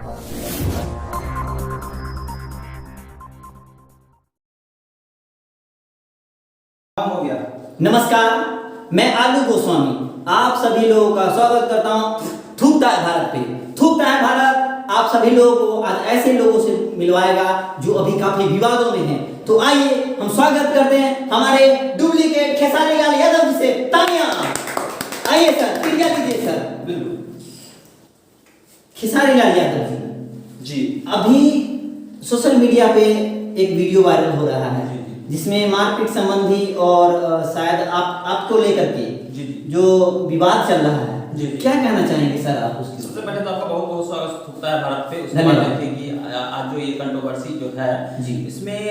हो गया। नमस्कार, मैं आलू गोस्वामी आप सभी लोगों का स्वागत करता हूँ थूकता है भारत पे। थूकता है भारत आप सभी लोगों को आज ऐसे लोगों से मिलवाएगा जो अभी काफी विवादों में हैं। तो आइए हम स्वागत करते हैं हमारे डुप्लीकेट खेसारी लाल यादव जी से। तालियां। आइए सर, क्रिया लीजिए सर। बिल्कुल। खेसारी लाल यादव जी अभी सोशल मीडिया पे एक वीडियो वायरल हो रहा है जिसमें मारपीट संबंधी और शायद आपको लेकर के जो विवाद चल रहा है। क्या कहना चाहेंगे सर आप उसके? सबसे पहले तो आपका बहुत बहुत स्वागत थूकता है भारत पे। उसके बाद देखिए कि आज जो ये कंट्रोवर्सी जो है इसमें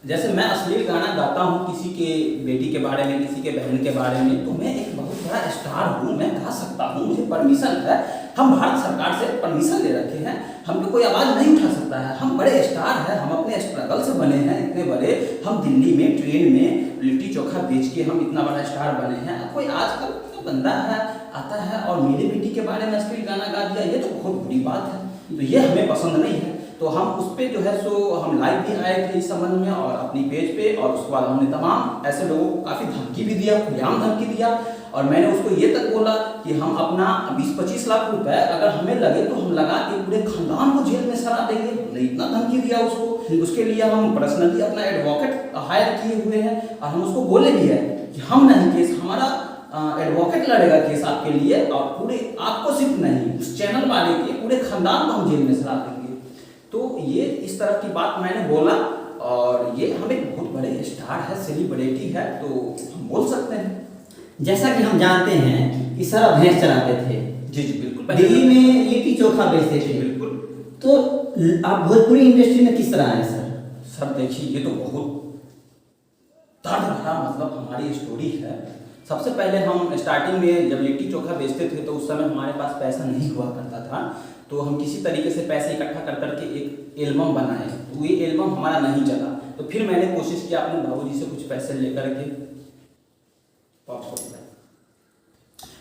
जैसे मैं अश्लील गाना गाता हूँ किसी के बेटी के बारे में, किसी के बहन के बारे में, तो मैं एक बहुत बड़ा स्टार हूँ, मैं गा सकता हूँ, मुझे परमिशन है। हम भारत सरकार से परमिशन ले रखे हैं, हम पे कोई आवाज नहीं उठा सकता है। हम बड़े स्टार हैं, हम अपने स्ट्रगल से बने हैं इतने बड़े। हम दिल्ली में ट्रेन में लिट्टी चोखा बेच के हम इतना बड़ा स्टार बने हैं। कोई आजकल तो बंदा है आता है और मेरी बेटी के बारे में अश्लील गाना गा दिया, ये तो बहुत बुरी बात है। तो ये हमें पसंद नहीं है। तो हम उस पे जो है सो हम लाइव भी आए थे इस संबंध में और अपनी पेज पे, और उसके बाद हमने तमाम ऐसे लोगों को काफ़ी धमकी भी दिया, खुलेआम धमकी दिया। और मैंने उसको ये तक बोला कि हम अपना 20-25 लाख रुपए अगर हमें लगे तो हम लगा के पूरे खानदान को जेल में सरा देंगे। हमने इतना धमकी दिया उसको। उसके लिए हम पर्सनली अपना एडवोकेट हायर किए हुए हैं और हम उसको बोले भी है कि हम नहीं, केस हमारा एडवोकेट लड़ेगा केस आपके लिए, और पूरे आपको सिर्फ नहीं उस चैनल वाले के पूरे खानदान को हम जेल में सरा देंगे। तो ये इस तरह की बात मैंने बोला, और ये हम एक बहुत बड़े स्टार है, सेलिब्रिटी है, तो हम बोल सकते हैं। जैसा कि हम जानते हैं कि सर भैंस चराते थे। जी बिल्कुल। दिल्ली में लिट्टी चोखा बेचते थे। बिल्कुल। तो आप भोजपुरी इंडस्ट्री में किस तरह आए सर? सर देखिए, ये तो बहुत दर्द भरा मतलब हमारी स्टोरी है। सबसे पहले हम स्टार्टिंग में जब लिट्टी चोखा बेचते थे तो उस समय हमारे पास पैसा नहीं हुआ करता था, तो हम किसी तरीके से पैसे इकट्ठा कर करके एक एल्बम बनाए। तो ये एल्बम हमारा नहीं चला, तो फिर मैंने कोशिश किया अपने बाबूजी से कुछ पैसे लेकर के।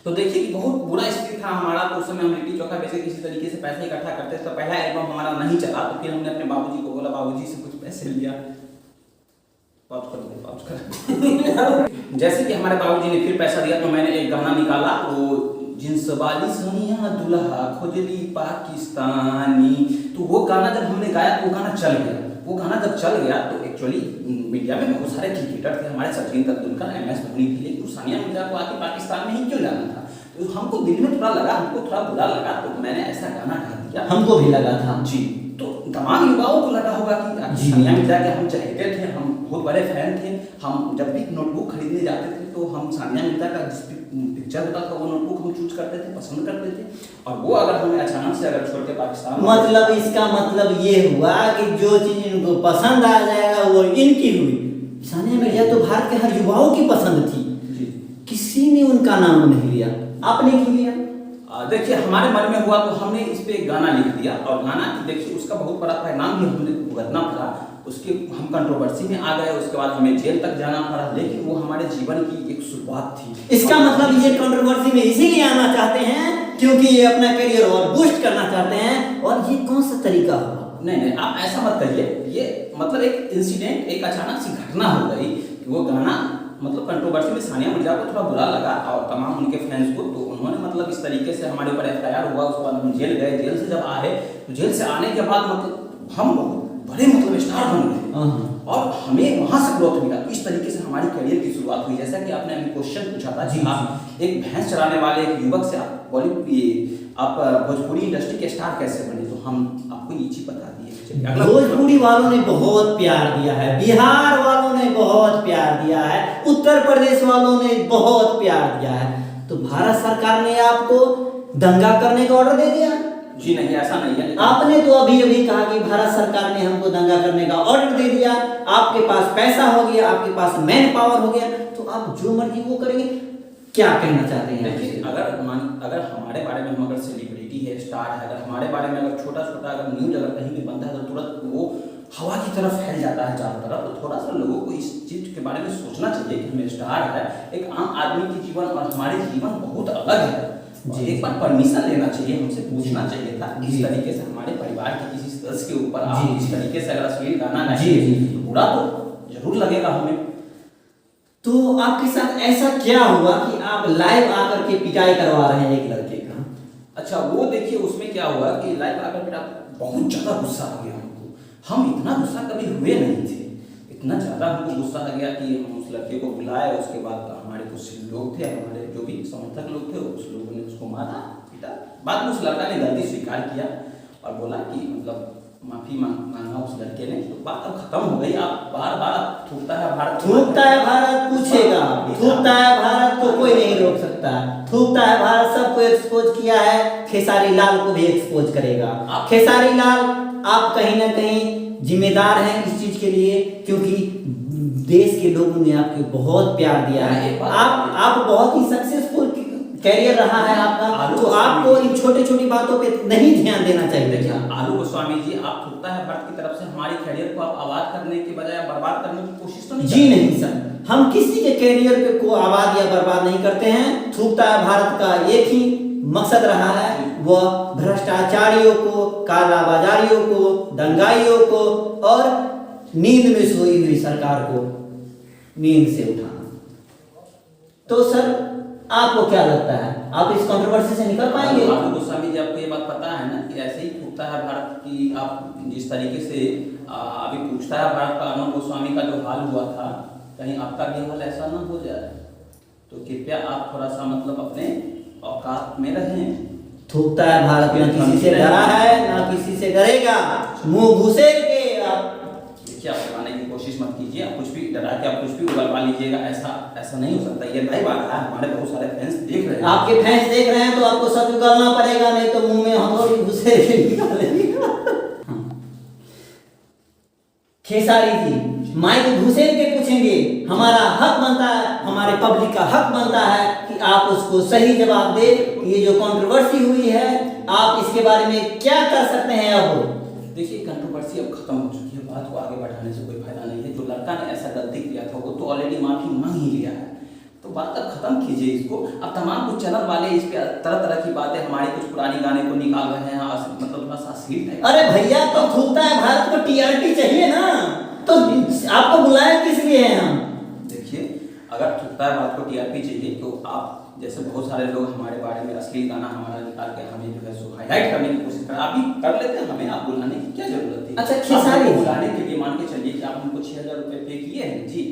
तो देखिए कि बहुत बुरा स्थिति था हमारा। तो उस समय हम लिट्टी चोखा बेच के किसी तरीके से पैसे इकट्ठा करते थे। तो पहला एल्बम हमारा नहीं चला, तो फिर हमने अपने बाबूजी को बोला, बाबूजी से कुछ पैसे लिया। जैसे कि हमारे बाबूजी ने फिर पैसा दिया, तो मैंने एक गाना निकाला, वो जिन्स वाली सोनिया दुल्हा खोजली पाकिस्तानी। तो वो गाना जब हमने गाया तो वो गाना चल गया। वो गाना जब चल गया तो एक्चुअली मीडिया में बहुत सारे क्रिकेटर थे हमारे, सचिन तेंदुलकर, MS धोनी के लिए, तो सानिया मिर्जा को आके पाकिस्तान में ही क्यों जाना था? तो हमको दिल में थोड़ा लगा, हमको थोड़ा बुरा लगा, तो मैंने ऐसा गाना गा दिया। हमको भी लगा था जी। तो तमाम युवाओं को लगा होगा कि सानिया मिर्जा के हम चाहते थे, हम बहुत बड़े फैन थे। हम जब भी नोटबुक खरीदने जाते थे तो हम सानिया मिर्जा का जिस पिक्चर होता था वो नोटबुक हम चूज करते थे, पसंद करते थे। और वो अगर हमें अचानक से अगर छोड़ के पाकिस्तान, मतलब इसका मतलब ये हुआ कि जो चीज इनको पसंद आ जाएगा वो इनकी हुई। सानिया मिर्जा तो भारत के हर युवाओं की पसंद थी, किसी ने उनका नाम नहीं लिया, आपने क्यों लिया? देखिए हमारे मन में हुआ तो हमने इस पे गाना लिख दिया, और गाना देखिए उसका बहुत बड़ा परिणाम भी हमने भुगतना पड़ा। उसके हम कंट्रोवर्सी में आ गए, उसके बाद हमें जेल तक जाना पड़ा, लेकिन वो हमारे जीवन की एक शुरुआत थी। इसका मतलब ये कंट्रोवर्सी में इसीलिए आना चाहते हैं क्योंकि ये अपना करियर और बूस्ट करना चाहते हैं। और ये कौन सा तरीका हुआ? नहीं, आप ऐसा मत करिए। ये मतलब एक इंसिडेंट, एक अचानक सी घटना हो गई कि वो गाना मतलब कंट्रोवर्सी में सानिया मिर्जा को थोड़ा बुरा लगा और तमाम उनके फैंस को, तो उन्होंने मतलब इस तरीके से हमारे ऊपर FIR हुआ। उसके बाद हम जेल गए। जेल से जब आए तो जेल से आने के बाद मतलब हम बहुत बड़े मतलब स्टार बन गए और हमें वहां से ग्रोथ मिला। इस तरीके से हमारी करियर की शुरुआत हुई। जैसा कि आपने अभी क्वेश्चन पूछा था, जी आप एक भैंस चराने वाले एक युवक से आप भोजपुरी इंडस्ट्री के स्टार कैसे बने, तो हम आपको ये चीज बता दिए। भोजपुरी वालों ने बहुत प्यार दिया है, बिहार वालों ने बहुत प्यार दिया है, उत्तर प्रदेश वालों ने बहुत प्यार दिया है। तो भारत सरकार ने आपको दंगा करने का ऑर्डर दे दिया? जी नहीं, ऐसा नहीं है। आपने तो अभी अभी कहा कि भारत सरकार ने हमको दंगा करने का ऑर्डर दे दिया, आपके पास पैसा हो गया, आपके पास मैन पावर हो गया, तो आप जो मर्जी वो करेंगे। क्या कहना चाहते हैं? देखिए अगर हमारे बारे में हम अगर सेलिब्रिटी है, स्टार है, अगर हमारे बारे में अगर छोटा अगर न्यूज अगर कहीं भी बनता है तो तुरंत वो हवा की तरफ फैल जाता है चारों तरफ। तो थोड़ा सा लोगों को इस चीज के बारे में सोचना चाहिए कि हमें स्टार है, एक आम आदमी की जीवन और हमारे जीवन बहुत अलग है। जी। एक बार परमिशन लेना चाहिए, हमसे पूछना चाहिए था। इस तरीके से हमारे परिवार के किसी सदस्य के ऊपर आप इस तरीके से अगर अश्लील गाना गाएंगे तो बुरा तो जरूर लगेगा हमें। तो आपके साथ ऐसा क्या हुआ कि आप लाइव आकर के पिटाई करवा रहे हैं एक लड़के का? अच्छा, वो देखिए उसमें क्या हुआ कि लाइव आकर मेरा बहुत ज़्यादा गुस्सा आ गया हमको। हम इतना गुस्सा कभी हुए नहीं थे, इतना ज़्यादा हमको गुस्सा आ गया कि हम उस लड़के को बुलाए। उसके बाद हमारे कुछ लोग थे, हमारे जो भी समर्थक लोग थे, उस लोगों ने उसको मारा पीटा। बाद में उस लड़का ने गलती स्वीकार किया और बोला कि मतलब माफी मांगा उस लड़के ने, तो बात अब खत्म हो गई। आप बार बार थूकता है भारत, थूकता है भारत पूछेगा, थूकता है भारत को कोई नहीं रोक सकता। थूकता है भारत सबको एक्सपोज किया है, खेसारी लाल को भी एक्सपोज करेगा। खेसारी लाल आप कहीं ना कहीं जिम्मेदार हैं इस चीज के लिए, क्योंकि देश के लोगों ने आपको बहुत प्यार दिया है। आप बहुत ही सक्सेसफुल कैरियर रहा है आपका, तो आपको इन छोटी छोटी बातों पे नहीं ध्यान देना चाहिए। आलू गोस्वामी जी, आप थूकता है भारत की तरफ से हमारे कैरियर को आप आबाद करने के बजाय बर्बाद करने की कोशिश तो नहीं? जी नहीं सर, हम किसी के कैरियर को आबाद या बर्बाद नहीं करते हैं। थूकता है भारत का एक ही मकसद रहा है, वह भ्रष्टाचारियों को, कालाबाजारियों को, दंगाइयों को और नींद में सोई हुई सरकार को नींद से उठाना। तो सर आपको क्या लगता है, आप इस कंट्रोवर्सी से निकल पाएंगे? आलू गोस्वामी जी, आपको ये बात पता है ना कि ऐसे ही थूकता है भारत की आप जिस तरीके से अभी पूछता है भारत का अर्नब गोस्वामी का जो हाल हुआ था, कहीं आपका भी हाल ऐसा ना हो जाए। तो कृपया आप थोड़ा सा मतलब अपने औकात में रहें। थूकता है भारत ना किसी से डरा है ना किसी से डरेगा, मुंह घुसेड़ के आप देखिए, आप डराने की कोशिश मत कीजिए। आप कुछ भी डरा के आप कुछ भी उगलवा लीजिएगा, ऐसा नहीं हो सकता। ये लाइव आ रहा है, हमारे बहुत सारे फैंस देख रहे हैं। आपके फैंस देख रहे हैं तो आपको सब उगलना पड़ेगा, नहीं तो मुंह में हम लोग घुसेड़ के निकालेंगे। खेसारी जी माइक घुसेड़ के पूछेंगे, हमारा हक बनता है, हमारे पब्लिक का हक बनता है कि आप उसको सही जवाब दे। ये जो कंट्रोवर्सी हुई है, आप इसके बारे में क्या कर सकते हैं? अब देखिए, कंट्रोवर्सी अब खत्म हो चुकी है, बात को आगे बढ़ाने से कोई फायदा नहीं है। जो लड़का ने ऐसा गलती किया था वो तो ऑलरेडी माफी मांग ही लिया है, तो बात अब खत्म कीजिए इसको। अब तमाम कुछ चैनल वाले इस पे तरह तरह की बातें, हमारे कुछ पुराने गाने को निकाल रहे हैं, मतलब थोड़ा सा अश्लील है। अरे भैया, तो थूकता है भारत को टीआरपी चाहिए ना, तो आपको बुलाया किस लिए है हम? देखिए, अगर थूकता है भारत को टीआरपी चाहिए तो आप जैसे बहुत सारे लोग हमारे बारे में अश्लील गाना हमारा निकाल के हमें जो है सो हाईलाइट करने की कोशिश कर, आप भी कर लेते हैं, हमें आप बुलाने की क्या जरूरत थी? अच्छा, खेसारी बुलाने के लिए मान के चलिए कि आप हमको 6000 रुपये पे किए हैं जी।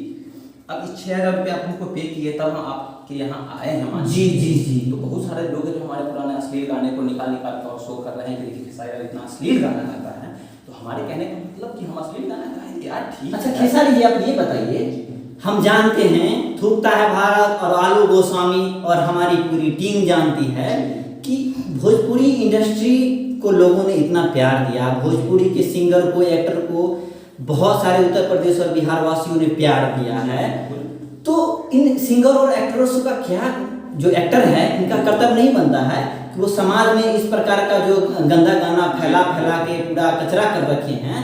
अब इस 6000 रुपये आप हमको पे किए तब हम आपके यहाँ आए हैं। जी जी जी। तो बहुत सारे लोग हैं जो हमारे पुराने अश्लील गाने को निकाल कर और शो कर रहे हैं कि देखिए खेसारी लाल इतना अश्लील गाना गाता है। तो हमारे कहने का मतलब कि हम अश्लील गाना गाएंगे यार, ठीक। अच्छा खेसारी जी, आप ये बताइए, हम जानते हैं थूकता है भारत और आलू गोस्वामी और हमारी पूरी टीम जानती है कि भोजपुरी इंडस्ट्री को लोगों ने इतना प्यार दिया, भोजपुरी के सिंगर को, एक्टर को बहुत सारे उत्तर प्रदेश और बिहार वासियों ने प्यार दिया है। तो इन सिंगर और एक्टर्स का क्या, जो एक्टर है इनका कर्तव्य नहीं बनता है कि वो समाज में इस प्रकार का जो गंदा गाना फैला के पूरा कचरा कर रखे हैं?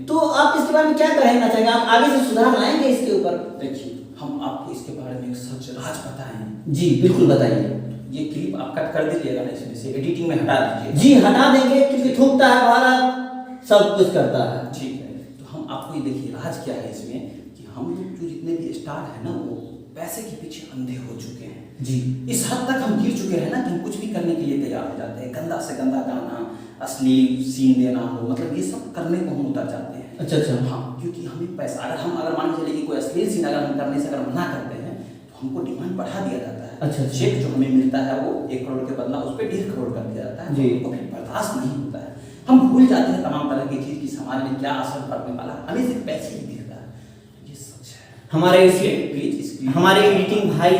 तो आप इसके बारे में क्या कहना चाहेंगे? आप आगे से सुधार लाएंगे इसके ऊपर? देखिए, हम आपको इसके बारे में एक सच राज बताएं। जी बिल्कुल बताइए। ये क्लिप आप कट कर दीजिएगा ना, इसमें से एडिटिंग में हटा दीजिए। जी हटा देंगे, क्योंकि थूकता है भारत सब कुछ करता है। ठीक है, तो हम आपको ये देखिए राज क्या है इसमें कि हम जो जितने भी स्टार है ना वो पैसे के पीछे अंधे हो चुके हैं जी। इस हद तक हम गिर चुके हैं ना कि हम कुछ भी करने के लिए तैयार हो जाते हैं। गंदा से गंदा गाना, अश्लील सीन देना हो, मतलब ये सब करने को हम उतर जाते हैं। अच्छा। हाँ, क्योंकि हमें पैसा, अगर मान के चलिए कि कोई अश्लील सीन अगर हम करने से अगर मना करते हैं तो हमको डिमांड बढ़ा दिया जाता है। अच्छा। चेक जो हमें मिलता है वो 1 करोड़ के बदला उस पर 1.5 करोड़ कर दिया जाता है। जी। हमको फिर बर्दाश्त नहीं होता है, हम भूल जाते हैं तमाम तरह की चीज की समाज में क्या असर पड़ने वाला, हमें सिर्फ पैसे ही दिखता है। ये सच है। हमारे एडिटिंग भाई,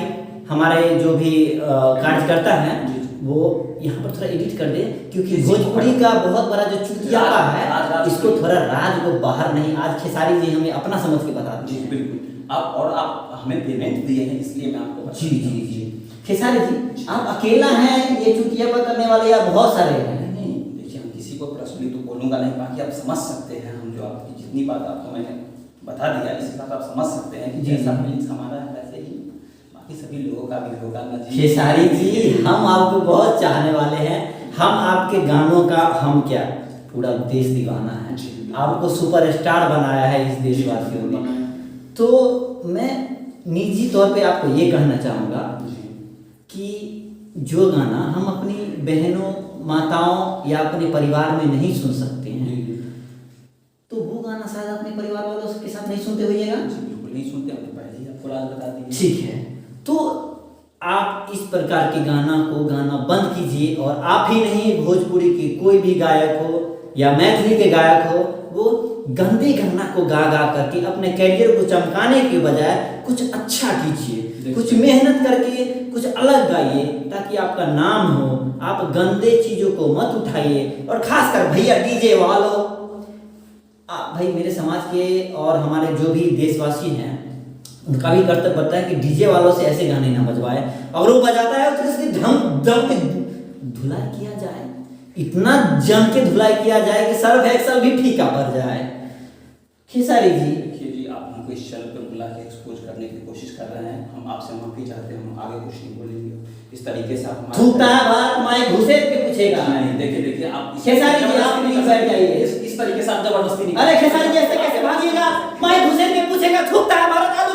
हमारे जो भी कार्यकर्ता हैं, वो यहाँ पर थोड़ा एडिट कर दे, क्योंकि भोजपुरी का बहुत बड़ा जो चुतियापा है इसको थोड़ा राज को बाहर नहीं, आज खेसारी जी हमें अपना समझ के बता जी बिल्कुल। आप हमें पेमेंट दिए हैं इसलिए मैं आपको जी जी जी। खेसारी जी, आप अकेला हैं ये चुतियापा करने वाले या बहुत सारे हैं? नहीं, देखिए हम किसी को पर्सनली तो बोलूँगा नहीं, बाकी आप समझ सकते हैं, हम जो आपकी जितनी बात आपको मैंने बता दिया इस बात आप समझ सकते हैं कि जैसा फीलिंग्स हमारा है वैसे ही बाकी सभी लोगों का भी होगा ना जी। खेसारी जी, हम आपको बहुत चाहने वाले हैं। हम आपके गानों का हम क्या पूरा देश दीवाना है। जी। आपको सुपरस्टार बनाया है इस देशवासियों ने। तो मैं निजी तौर पे आपको ये कहना चाहूँगा कि जो गाना हम अपनी बहनों, माताओं या अपने परिवार में नहीं सुन सकते हैं, तो वो गाना शायद अपने परिवार वालों के साथ नहीं सुनते होइएगा। बिल्कुल नहीं सुनते, हमने पहले ही आपको राज बता दी। ठीक है, तो आप इस प्रकार के गाना को गाना बंद कीजिए। और आप ही नहीं, भोजपुरी के कोई भी गायक हो या मैथिली के गायक हो, वो गंदे गाना को गा गा करके अपने कैरियर को चमकाने के बजाय कुछ अच्छा कीजिए, कुछ मेहनत करके कुछ अलग गाइए, ताकि आपका नाम हो। आप गंदे चीजों को मत उठाइए। और खासकर भैया डीजे वालों, भाई मेरे समाज के और हमारे जो भी देशवासी हैं, उनका भी कर्तव्य बनता है कि डीजे वालों से ऐसे गाने ना बजवाए। अगर वो बजाता है तो इसकी दम के धुलाई किया जाए, इतना जम के धुलाई किया जाए कि सर्फ एक्सल भी फीका पड़ जाए। खेसारी जी, देखिए जी, आप हमको इस चैनल पर बुला के एक्सपोज करने की कोशिश कर रहे हैं। हम आपसे माफी चाहते हैं, हम आगे कुछ नहीं बोलेंगे। इस तरीके से आप थूकता है बात माइक घुसेड़ के पूछेगा। नहीं, देखिए आप खेसारी जी, आप नहीं बैठ जाइए। इस तरीके से आप जबरदस्ती नहीं। अरे खेसारी जी, ऐसे कैसे भागिएगा? माइक घुसेड़ के पूछेगा, थूकता है भारत।